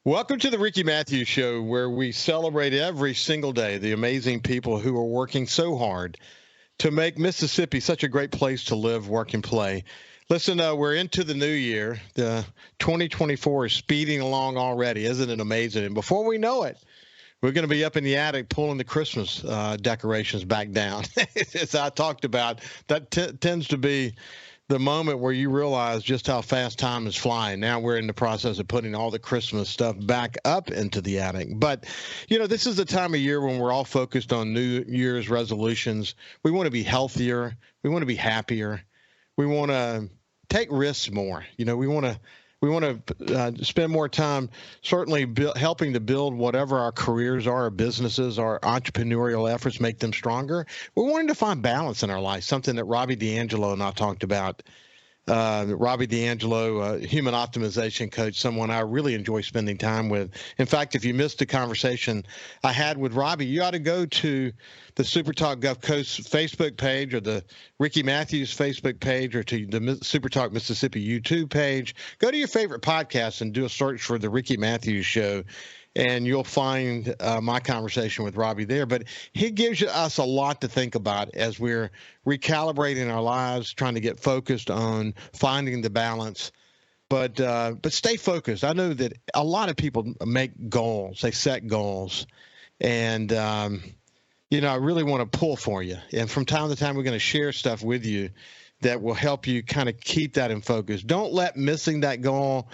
Welcome to the Ricky Matthews Show, where we celebrate every single day the amazing people who are working so hard to make Mississippi such a great place to live, work, and play. Listen, we're into the new year. The 2024 is speeding along already. Isn't it amazing? And before we know it, we're going to be up in the attic pulling the Christmas decorations back down. As I talked about, that tends to be the moment where you realize just how fast time is flying. Now we're in the process of putting all the Christmas stuff back up into the attic. But, this is the time of year when we're all focused on New Year's resolutions. We want to be healthier. We want to be happier. We want to take risks more. We want to spend more time certainly helping to build whatever our careers are, our businesses, our entrepreneurial efforts, make them stronger. We're wanting to find balance in our life, something that Robbie D'Angelo and I talked about. Robbie D'Angelo, human optimization coach, someone I really enjoy spending time with. In fact, if you missed the conversation I had with Robbie, you ought to go to the SuperTalk Gulf Coast Facebook page or the Ricky Matthews Facebook page or to the SuperTalk Mississippi YouTube page. Go to your favorite podcast and do a search for the Ricky Matthews Show, and you'll find my conversation with Robbie there. But he gives us a lot to think about as we're recalibrating our lives, trying to get focused on finding the balance. But stay focused. I know that a lot of people make goals. They set goals. And, I really want to pull for you. And from time to time, we're going to share stuff with you that will help you kind of keep that in focus. Don't let missing that goal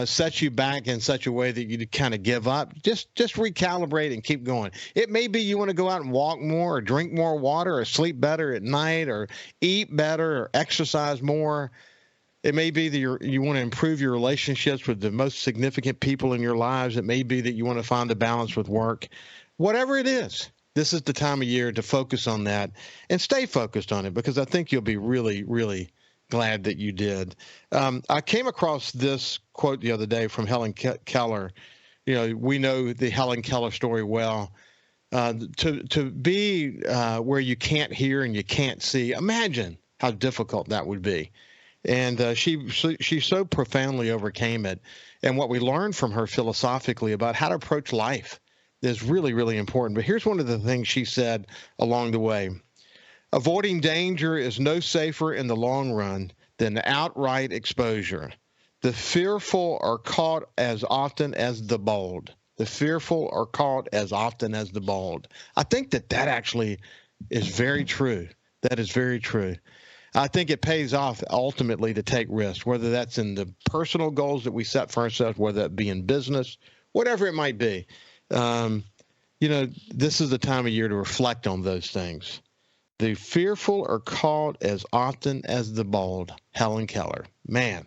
set you back in such a way that you kind of give up. Just recalibrate and keep going. It may be you want to go out and walk more or drink more water or sleep better at night or eat better or exercise more. It may be that you want to improve your relationships with the most significant people in your lives. It may be that you want to find a balance with work. Whatever it is, this is the time of year to focus on that and stay focused on it, because I think you'll be really, really glad that you did. I came across this quote the other day from Helen Keller. We know the Helen Keller story well. To be where you can't hear and you can't see, imagine how difficult that would be. And she so profoundly overcame it. And what we learned from her philosophically about how to approach life is really, really important. But here's one of the things she said along the way. Avoiding danger is no safer in the long run than outright exposure. The fearful are caught as often as the bold. The fearful are caught as often as the bold. I think that actually is very true. That is very true. I think it pays off ultimately to take risks, whether that's in the personal goals that we set for ourselves, whether that be in business, whatever it might be. This is the time of year to reflect on those things. The fearful are caught as often as the bold. Helen Keller. Man.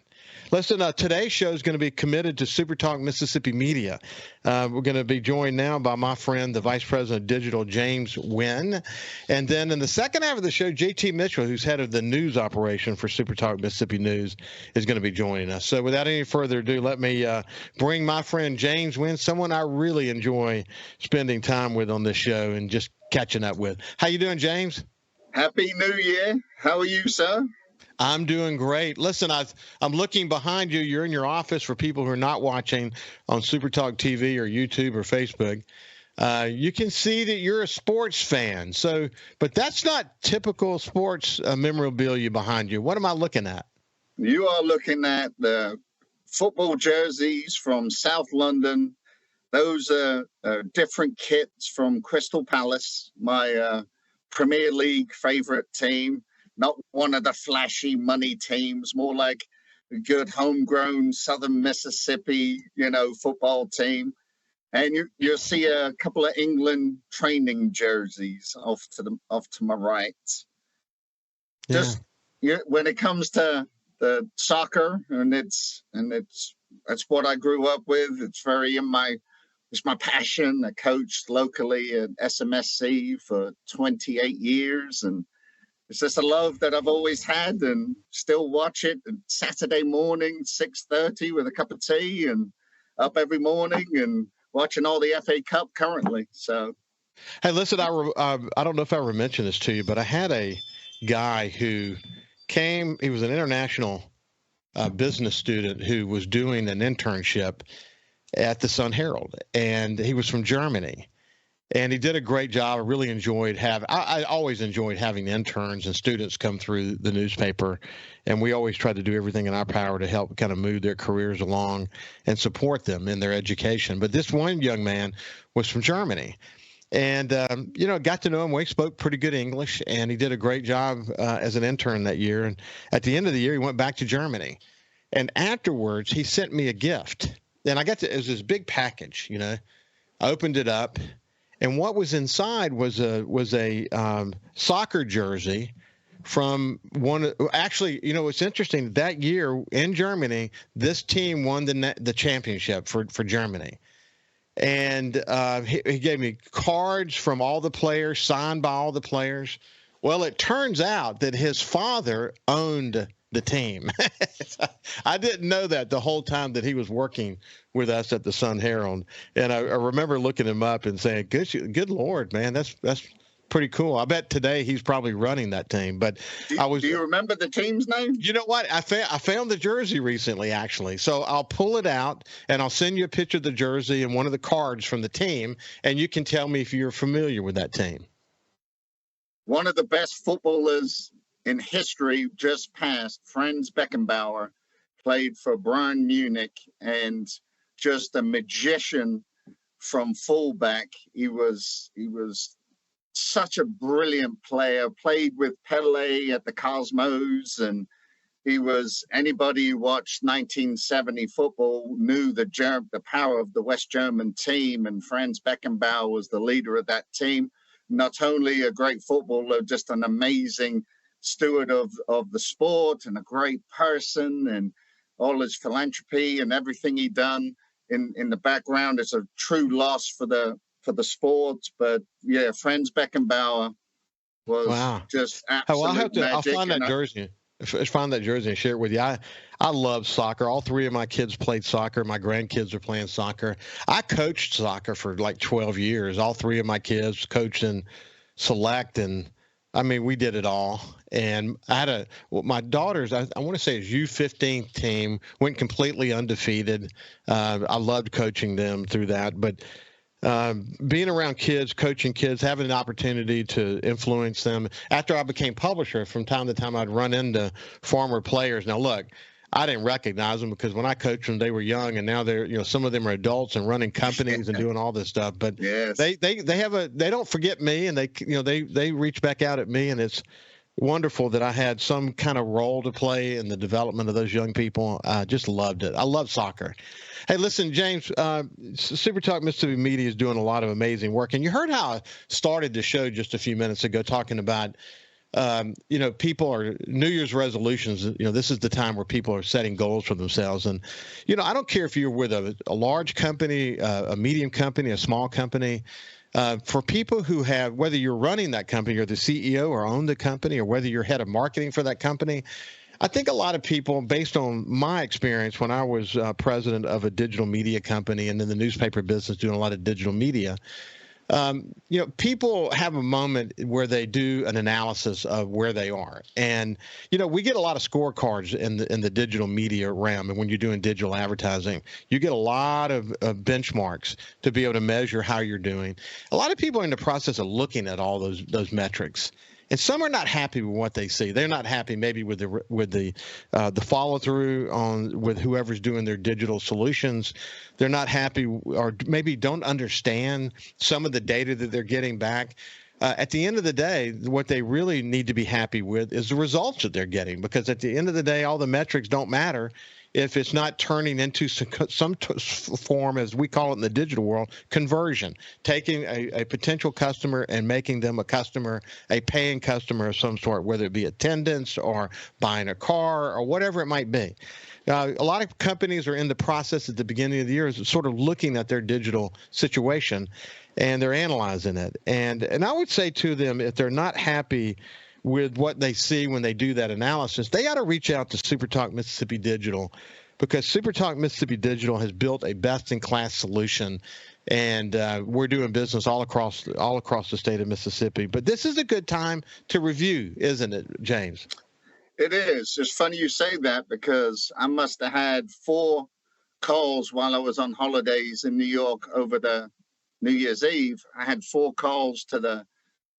Listen, today's show is going to be committed to SuperTalk Mississippi Media. We're going to be joined now by my friend, the Vice President of Digital, James Wynne. And then in the second half of the show, JT Mitchell, who's head of the news operation for SuperTalk Mississippi News, is going to be joining us. So without any further ado, let me bring my friend James Wynne, someone I really enjoy spending time with on this show and just catching up with. How you doing, James? Happy New Year. How are you, sir? I'm doing great. Listen, I'm looking behind you. You're in your office for people who are not watching on SuperTalk TV or YouTube or Facebook. You can see that you're a sports fan. But that's not typical sports memorabilia behind you. What am I looking at? You are looking at the football jerseys from South London. Those are different kits from Crystal Palace, my Premier League favorite team. Not one of the flashy money teams, more like a good homegrown Southern Mississippi, football team. And you'll see a couple of England training jerseys off to my right. Yeah. When it comes to the soccer, and that's what I grew up with. It's my passion. I coached locally at SMSC for 28 years, and it's just a love that I've always had, and still watch it Saturday morning, 6:30 with a cup of tea, and up every morning and watching all the FA Cup currently. So, hey, listen, I don't know if I ever mentioned this to you, but I had a guy who came. He was an international business student who was doing an internship at the Sun Herald, and he was from Germany. And he did a great job. I really enjoyed I always enjoyed having interns and students come through the newspaper, and we always try to do everything in our power to help kind of move their careers along and support them in their education. But this one young man was from Germany, and got to know him. We spoke pretty good English, and he did a great job as an intern that year. And at the end of the year, he went back to Germany, and afterwards, he sent me a gift. And it was this big package. I opened it up. And what was inside was a soccer jersey from one. Actually, it's interesting. That year in Germany, this team won the championship for Germany, and he gave me cards from all the players, signed by all the players. Well, it turns out that his father owned the team. I didn't know that the whole time that he was working with us at the Sun Herald. And I remember looking him up and saying, good Lord, man, that's pretty cool. I bet today he's probably running that team. But do you remember the team's name? You know what? I found the jersey recently, actually. So I'll pull it out and I'll send you a picture of the jersey and one of the cards from the team, and you can tell me if you're familiar with that team. One of the best footballers in history just passed, Franz Beckenbauer, played for Bayern Munich, and just a magician from fullback. He was such a brilliant player, played with Pele at the Cosmos, and anybody who watched 1970 football knew the power of the West German team, and Franz Beckenbauer was the leader of that team. Not only a great footballer, just an amazing steward of the sport and a great person, and all his philanthropy and everything he done in the background is a true loss for the sport. But yeah, Franz Beckenbauer was just absolute magic. I'll find that jersey. Find that jersey and share it with you. I love soccer. All three of my kids played soccer. My grandkids are playing soccer. I coached soccer for like 12 years. All three of my kids coached in select, and I mean, we did it all. And I had my daughter's, I want to say his U15 team went completely undefeated. I loved coaching them through that. But being around kids, coaching kids, having an opportunity to influence them. After I became publisher, from time to time, I'd run into former players. Now, look, I didn't recognize them because when I coached them, they were young, and now they're, some of them are adults and running companies and doing all this stuff. But yes, they don't forget me, and they reach back out at me, and it's wonderful that I had some kind of role to play in the development of those young people. I just loved it. I love soccer. Hey, listen, James, SuperTalk Mississippi Media is doing a lot of amazing work. And you heard how I started the show just a few minutes ago talking about, people are New Year's resolutions. This is the time where people are setting goals for themselves. And, I don't care if you're with a large company, a medium company, a small company. For people who have, whether you're running that company or the CEO or own the company, or whether you're head of marketing for that company, I think a lot of people, based on my experience when I was president of a digital media company and in the newspaper business doing a lot of digital media, people have a moment where they do an analysis of where they are. And, we get a lot of scorecards in the digital media realm. And when you're doing digital advertising, you get a lot of benchmarks to be able to measure how you're doing. A lot of people are in the process of looking at all those metrics. And some are not happy with what they see. They're not happy maybe with the follow through with whoever's doing their digital solutions. They're not happy, or maybe don't understand some of the data that they're getting back. At the end of the day, what they really need to be happy with is the results that they're getting, because at the end of the day, all the metrics don't matter if it's not turning into some form, as we call it in the digital world, conversion, taking a potential customer and making them a customer, a paying customer of some sort, whether it be attendance or buying a car or whatever it might be. Now, a lot of companies are in the process at the beginning of the year is sort of looking at their digital situation, and they're analyzing it. And I would say to them, if they're not happy with what they see when they do that analysis, they ought to reach out to SuperTalk Mississippi Digital, because SuperTalk Mississippi Digital has built a best-in-class solution, and we're doing business all across the state of Mississippi. But this is a good time to review, isn't it, James? It is. It's funny you say that, because I must have had 4 calls while I was on holidays in New York over the New Year's Eve. I had 4 calls to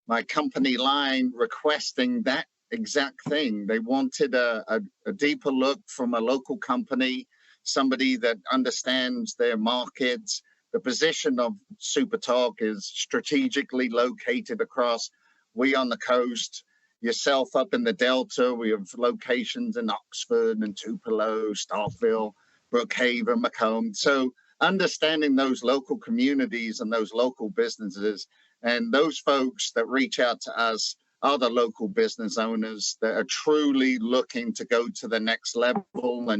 my company line requesting that exact thing. They wanted a deeper look from a local company, somebody that understands their markets. The position of SuperTalk is strategically located across, we on the coast, yourself up in the Delta. We have locations in Oxford and Tupelo, Starkville, Brookhaven, Macomb. So understanding those local communities and those local businesses, and those folks that reach out to us are the local business owners that are truly looking to go to the next level.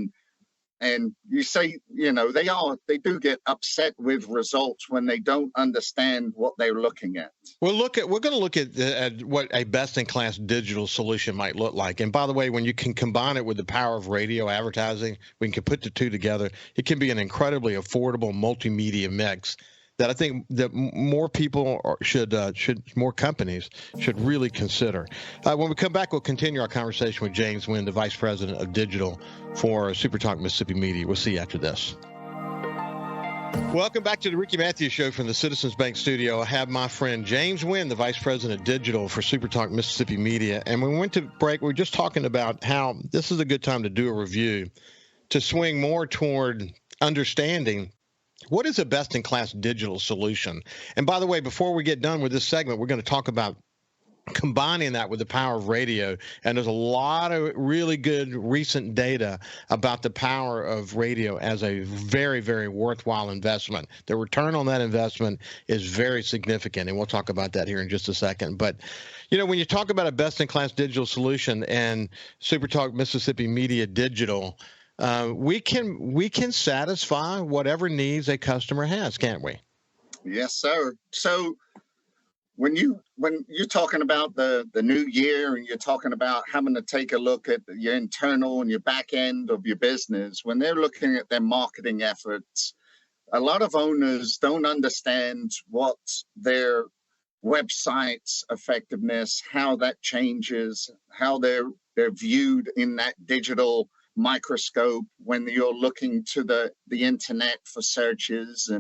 And you say, they do get upset with results when they don't understand what they're looking at. We're going to look at what a best-in-class digital solution might look like. And by the way, when you can combine it with the power of radio advertising, we can put the two together. It can be an incredibly affordable multimedia mix that I think that more people more companies should really consider. When we come back, we'll continue our conversation with James Wynne, the Vice President of Digital for SuperTalk Mississippi Media. We'll see you after this. Welcome back to the Ricky Matthews Show from the Citizens Bank Studio. I have my friend James Wynne, the Vice President of Digital for SuperTalk Mississippi Media. And when we went to break, we were just talking about how this is a good time to do a review, to swing more toward understanding what is a best-in-class digital solution. And by the way, before we get done with this segment, we're going to talk about combining that with the power of radio. And there's a lot of really good recent data about the power of radio as a very, very worthwhile investment. The return on that investment is very significant, and we'll talk about that here in just a second. But, when you talk about a best-in-class digital solution and SuperTalk Mississippi Media Digital, we can satisfy whatever needs a customer has, can't we? Yes, sir. So when you're talking about the new year and you're talking about having to take a look at your internal and your back end of your business, when they're looking at their marketing efforts, a lot of owners don't understand what their website's effectiveness, how that changes, how they're viewed in that digital microscope when you're looking to the internet for searches,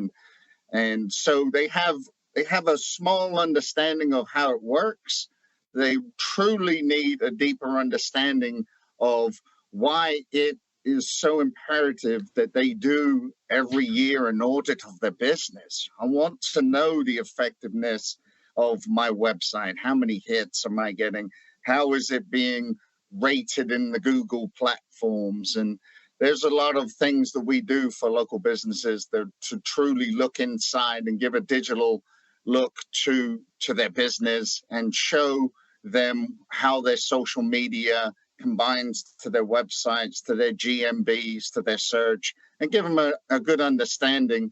and so they have a small understanding of how it works. They truly need a deeper understanding of why it is so imperative that they do every year an audit of their business. I want to know the effectiveness of my website. How many hits am I getting? How is it being rated in the Google platforms? And there's a lot of things that we do for local businesses to truly look inside and give a digital look to their business and show them how their social media combines to their websites, to their GMBs, to their search, and give them a good understanding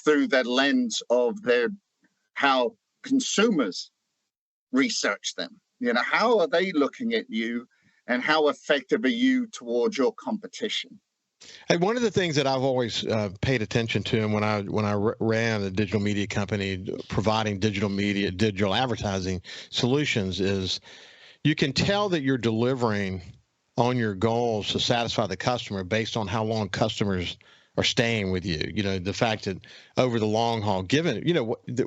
through that lens of how consumers research them. How are they looking at you? And how effective are you towards your competition? Hey, one of the things that I've always paid attention to, and when I ran a digital media company providing digital advertising solutions, is you can tell that you're delivering on your goals to satisfy the customer based on how long customers are staying with you. The fact that over the long haul, given,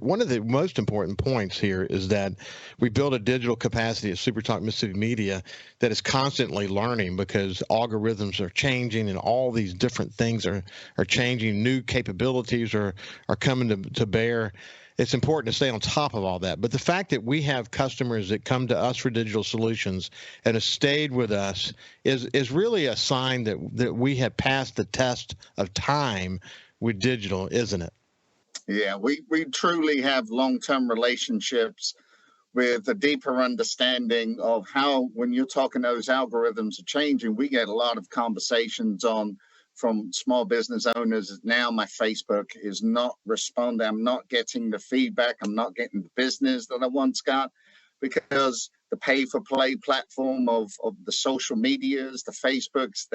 one of the most important points here is that we build a digital capacity at SuperTalk Mississippi Media that is constantly learning, because algorithms are changing and all these different things are changing. New capabilities are coming to bear. It's important to stay on top of all that. But the fact that we have customers that come to us for digital solutions and have stayed with us is really a sign that we have passed the test of time with digital, isn't it? Yeah, we truly have long-term relationships with a deeper understanding of how, when you're talking those algorithms are changing, we get a lot of conversations from small business owners. Now my Facebook is not responding. I'm not getting the feedback. I'm not getting the business that I once got, because the pay-for-play platform of the social medias, the Facebooks,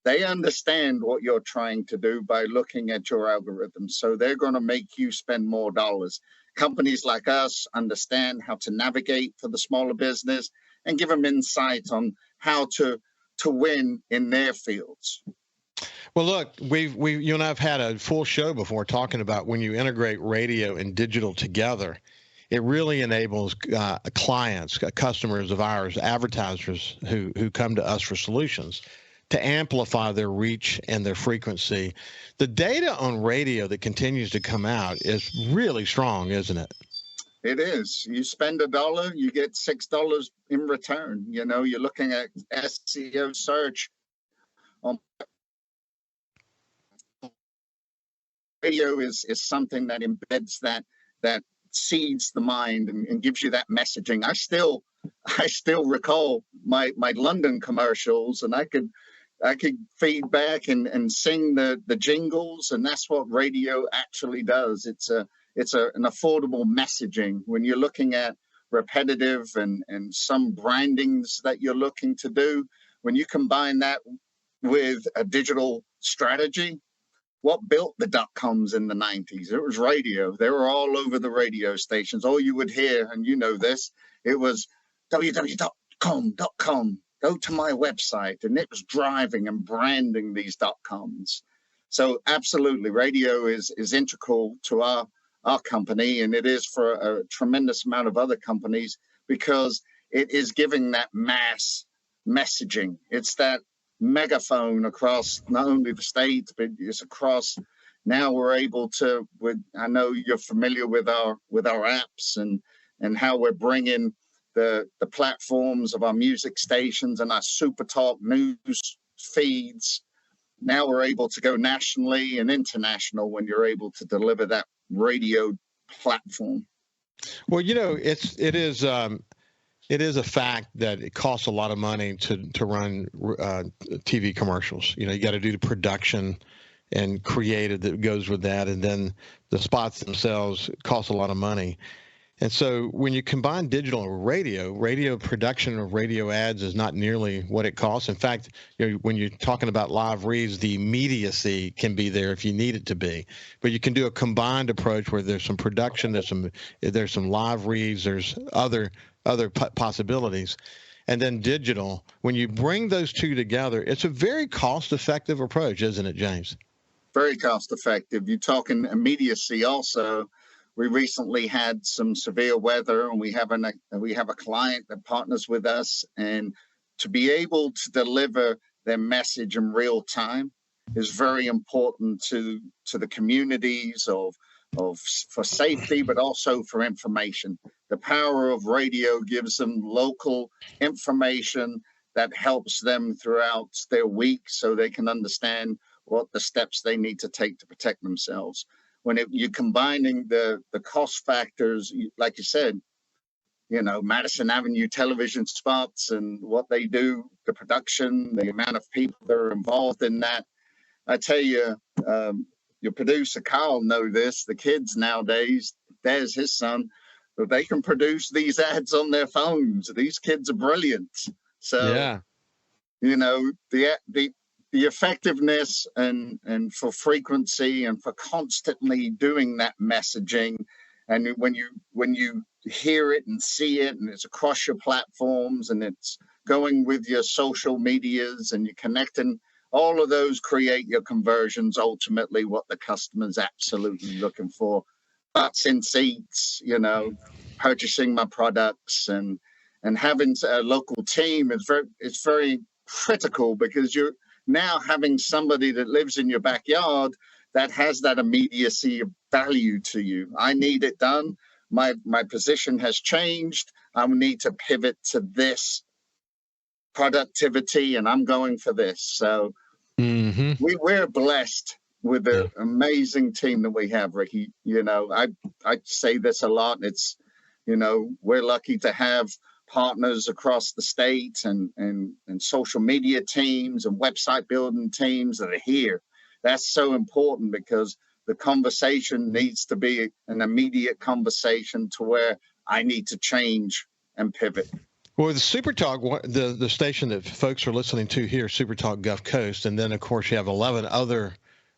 they understand what you're trying to do by looking at your algorithms. So they're going to make you spend more dollars. Companies like us understand how to navigate for the smaller business and give them insight on how to win in their fields. Well, look, you and I have had a full show before talking about when you integrate radio and digital together, it really enables clients, customers of ours, advertisers who come to us for solutions to amplify their reach and their frequency. The data on radio that continues to come out is really strong, isn't it? It is. You spend $1, you get $6 in return. You know, you're looking at SEO search on radio is something that embeds that seeds the mind and gives you that messaging. I still recall my London commercials, and I could feed back and sing the jingles, and that's what radio actually does. It's an affordable messaging when you're looking at repetitive and some brandings that you're looking to do. When you combine that with a digital strategy, what built the .coms in the 90s? It was radio. They were all over the radio stations. All you would hear, and you know this, it was www.com. Go to my website, and it was driving and branding these .coms. So absolutely, radio is integral to our company, and it is for a tremendous amount of other companies because it is giving that mass messaging. It's that megaphone across not only the states, but it's across. Now we're able to. I know you're familiar with our apps and how we're bringing the platforms of our music stations and our SuperTalk news feeds. Now we're able to go nationally and international when you're able to deliver that radio platform. Well, you know, it is a fact that it costs a lot of money to run TV commercials. You know, you got to do the production and creative that goes with that, and then the spots themselves cost a lot of money. And so when you combine digital and radio production of radio ads is not nearly what it costs. In fact, you know, when you're talking about live reads, the immediacy can be there if you need it to be. But you can do a combined approach where there's some production, there's some live reads, there's other possibilities. And then digital, when you bring those two together, it's a very cost-effective approach, isn't it, James? Very cost-effective. You're talking immediacy also. We recently had some severe weather, and we have a client that partners with us, and to be able to deliver their message in real time is very important to the communities for safety, but also for information. The power of radio gives them local information that helps them throughout their week, so they can understand what the steps they need to take to protect themselves. When you're combining the cost factors, like you said, you know, Madison Avenue television spots and what they do, the production, the amount of people that are involved in that. I tell you, your producer, Kyle, know this. The kids nowadays, there's his son, but they can produce these ads on their phones. These kids are brilliant. So, yeah. You know, the effectiveness and for frequency and for constantly doing that messaging, and when you hear it and see it, and it's across your platforms, and it's going with your social medias, and you're connecting, all of those create your conversions. Ultimately, what the customer's absolutely looking for, butts in seats, you know, purchasing my products, and having a local team is very critical, because you're now having somebody that lives in your backyard that has that immediacy of value to you. I need it done. My position has changed. I need to pivot to this productivity, and I'm going for this. So we're blessed with the amazing team that we have, Ricky. You know, I say this a lot. It's, you know, we're lucky to have partners across the state and social media teams and website building teams that are here. That's so important, because the conversation needs to be an immediate conversation to where I need to change and pivot. Well, the SuperTalk, the station that folks are listening to here, SuperTalk Gulf Coast, and then of course you have 11 other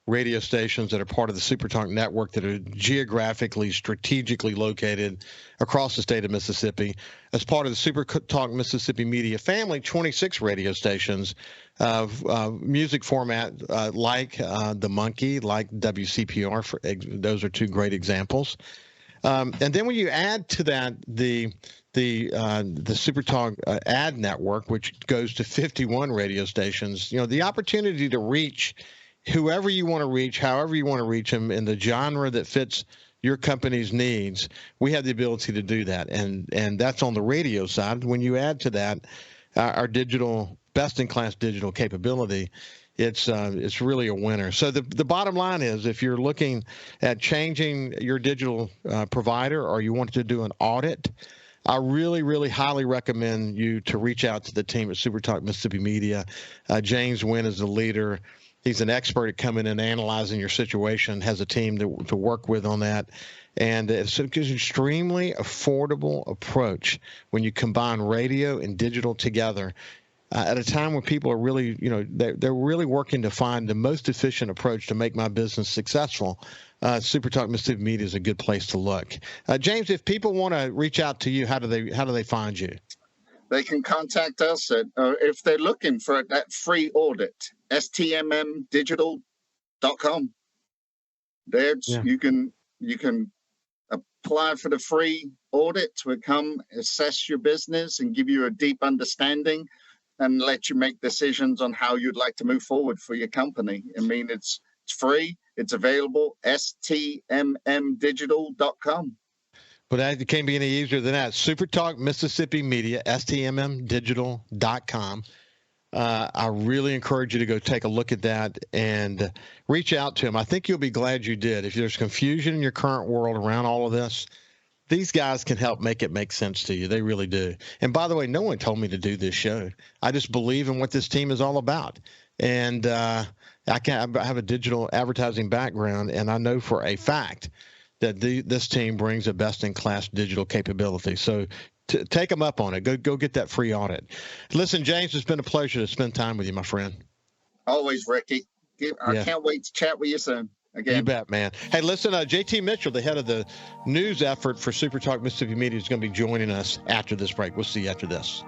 radio stations that are part of the SuperTalk network that are geographically, strategically located across the state of Mississippi. As part of the SuperTalk Mississippi Media family, 26 radio stations of music format like The Monkey, like WCPR. Those are two great examples. And then when you add to that the SuperTalk ad network, which goes to 51 radio stations, the opportunity to reach whoever you want to reach, however you want to reach them in the genre that fits your company's needs, we have the ability to do that. And that's on the radio side. When you add to that our digital, best-in-class digital capability, it's really a winner. So the bottom line is, if you're looking at changing your digital provider, or you want to do an audit, I really, really highly recommend you to reach out to the team at SuperTalk Mississippi Media. James Wynne is the leader. He's an expert at coming and analyzing your situation, has a team to work with on that. And it's an extremely affordable approach when you combine radio and digital together at a time when people are really, they're really working to find the most efficient approach to make my business successful. SuperTalk Mississippi Media is a good place to look. James, if people want to reach out to you, how do they find you? They can contact us if they're looking for that free audit, STMM Digital.com. There, you can apply for the free audit to come assess your business and give you a deep understanding and let you make decisions on how you'd like to move forward for your company. I mean, it's free. It's available, STMMdigital.com. But that can't be any easier than that. SuperTalk Mississippi Media, STMMdigital.com. I really encourage you to go take a look at that and reach out to him. I think you'll be glad you did. If there's confusion in your current world around all of this, these guys can help make it make sense to you. They really do. And by the way, no one told me to do this show. I just believe in what this team is all about. And I have a digital advertising background, and I know for a fact that this team brings a best-in-class digital capability. So take them up on it. Go get that free audit. Listen, James, it's been a pleasure to spend time with you, my friend. Always, Ricky. I can't wait to chat with you soon. Again. You bet, man. Hey, listen, JT Mitchell, the head of the news effort for SuperTalk Mississippi Media, is going to be joining us after this break. We'll see you after this.